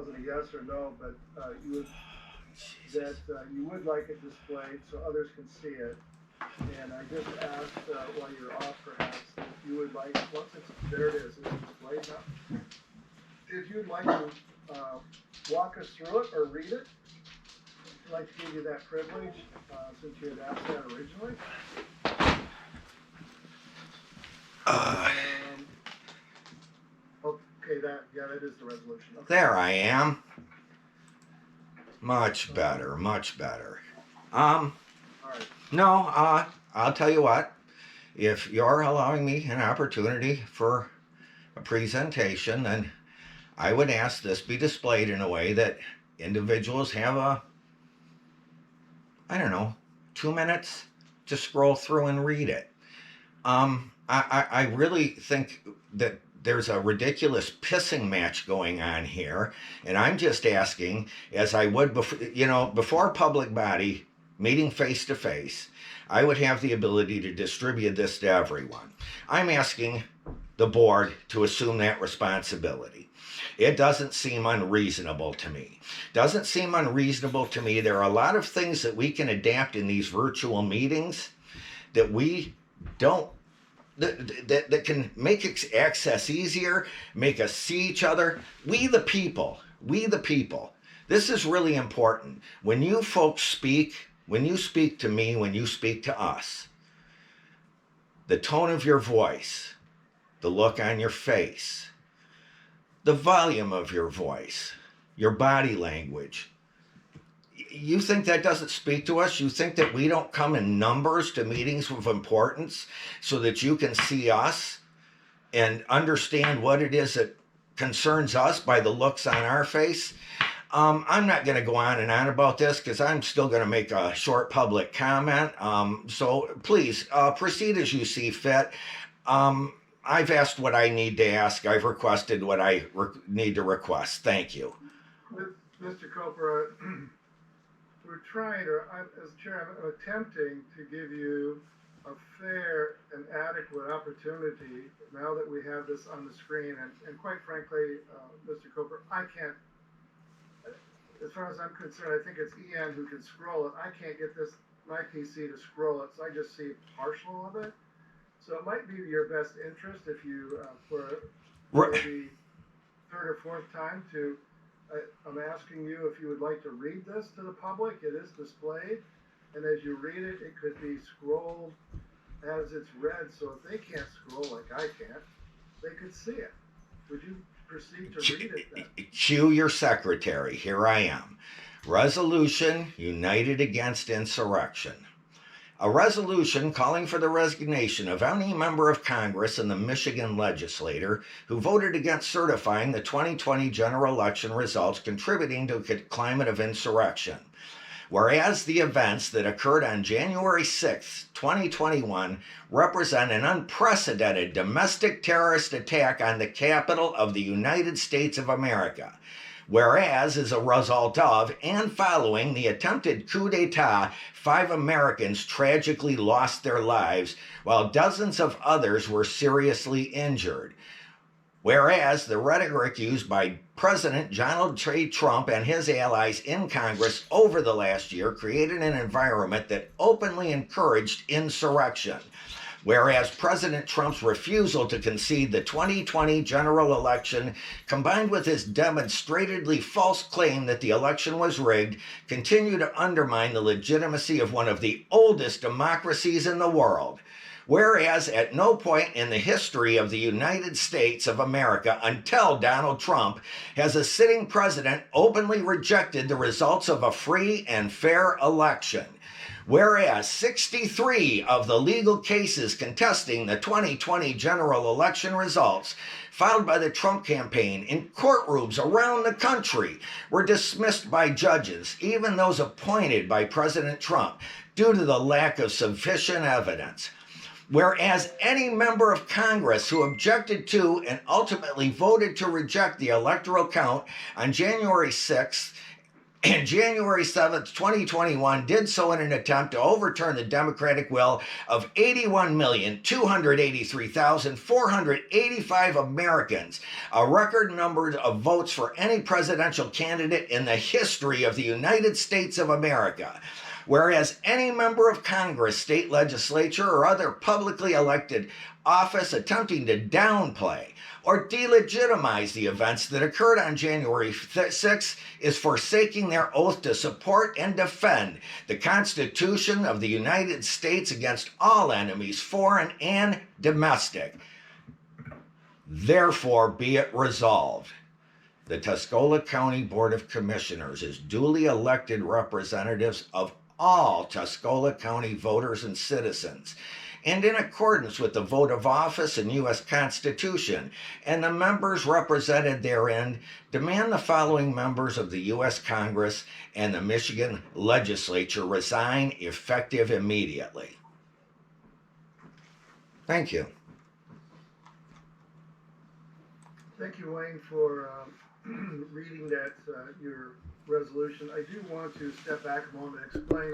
wasn't a yes or no, but you would like it displayed so others can see it. And I just asked while you're off, perhaps, if you would like, once there it is, it's displayed now. If you'd like to walk us through it or read it, I'd like to give you that privilege since you had asked that originally. Okay, that is the resolution. Okay. There I am. Much better, much better. All right. No, I'll tell you what. If you're allowing me an opportunity for a presentation, then I would ask this be displayed in a way that individuals have 2 minutes to scroll through and read it. I really think that there's a ridiculous pissing match going on here, and I'm just asking, as I would before a public body meeting face to face, I would have the ability to distribute this to everyone. I'm asking the board to assume that responsibility. It doesn't seem unreasonable to me. Doesn't seem unreasonable to me. There are a lot of things that we can adapt in these virtual meetings that we don't, that can make access easier, make us see each other. We the people. This is really important. When you folks speak, when you speak to me, when you speak to us, the tone of your voice, the look on your face, the volume of your voice, your body language. You think that doesn't speak to us? You think that we don't come in numbers to meetings of importance so that you can see us and understand what it is that concerns us by the looks on our face? I'm not going to go on and on about this because I'm still going to make a short public comment. So please proceed as you see fit. I've asked what I need to ask. I've requested what I need to request. Thank you. Mr. Coper, we're trying to, as chair, I'm attempting to give you a fair and adequate opportunity now that we have this on the screen. And quite frankly, Mr. Coper, I can't, as far as I'm concerned, I think it's Ian who can scroll it. I can't get my PC to scroll it, so I just see partial of it. So it might be your best interest if you, for the third or fourth time, I'm asking you if you would like to read this to the public. It is displayed, and as you read it, it could be scrolled as it's read. So if they can't scroll like I can't, they could see it. Would you proceed to read it then? Cue your secretary. Here I am. Resolution United Against Insurrection. A resolution calling for the resignation of any member of Congress and the Michigan Legislature who voted against certifying the 2020 general election results, contributing to a climate of insurrection. Whereas the events that occurred on January 6, 2021 represent an unprecedented domestic terrorist attack on the capital of the United States of America. Whereas, as a result of and following the attempted coup d'etat, 5 Americans tragically lost their lives, while dozens of others were seriously injured. Whereas, the rhetoric used by President Donald J. Trump and his allies in Congress over the last year created an environment that openly encouraged insurrection. Whereas President Trump's refusal to concede the 2020 general election, combined with his demonstrably false claim that the election was rigged, continue to undermine the legitimacy of one of the oldest democracies in the world. Whereas at no point in the history of the United States of America until Donald Trump has a sitting president openly rejected the results of a free and fair election. Whereas 63 of the legal cases contesting the 2020 general election results filed by the Trump campaign in courtrooms around the country were dismissed by judges, even those appointed by President Trump, due to the lack of sufficient evidence. Whereas any member of Congress who objected to and ultimately voted to reject the electoral count on January 6th and January 7th, 2021, did so in an attempt to overturn the democratic will of 81,283,485 Americans, a record number of votes for any presidential candidate in the history of the United States of America. Whereas any member of Congress, state legislature, or other publicly elected office attempting to downplay or delegitimize the events that occurred on January 6th is forsaking their oath to support and defend the Constitution of the United States against all enemies, foreign and domestic. Therefore, be it resolved. The Tuscola County Board of Commissioners is duly elected representatives of all Tuscola County voters and citizens, and in accordance with the vote of office and U.S. Constitution, and the members represented therein, demand the following members of the U.S. Congress and the Michigan Legislature resign effective immediately. Thank you. Thank you, Wayne, for reading that, your resolution. I do want to step back a moment and explain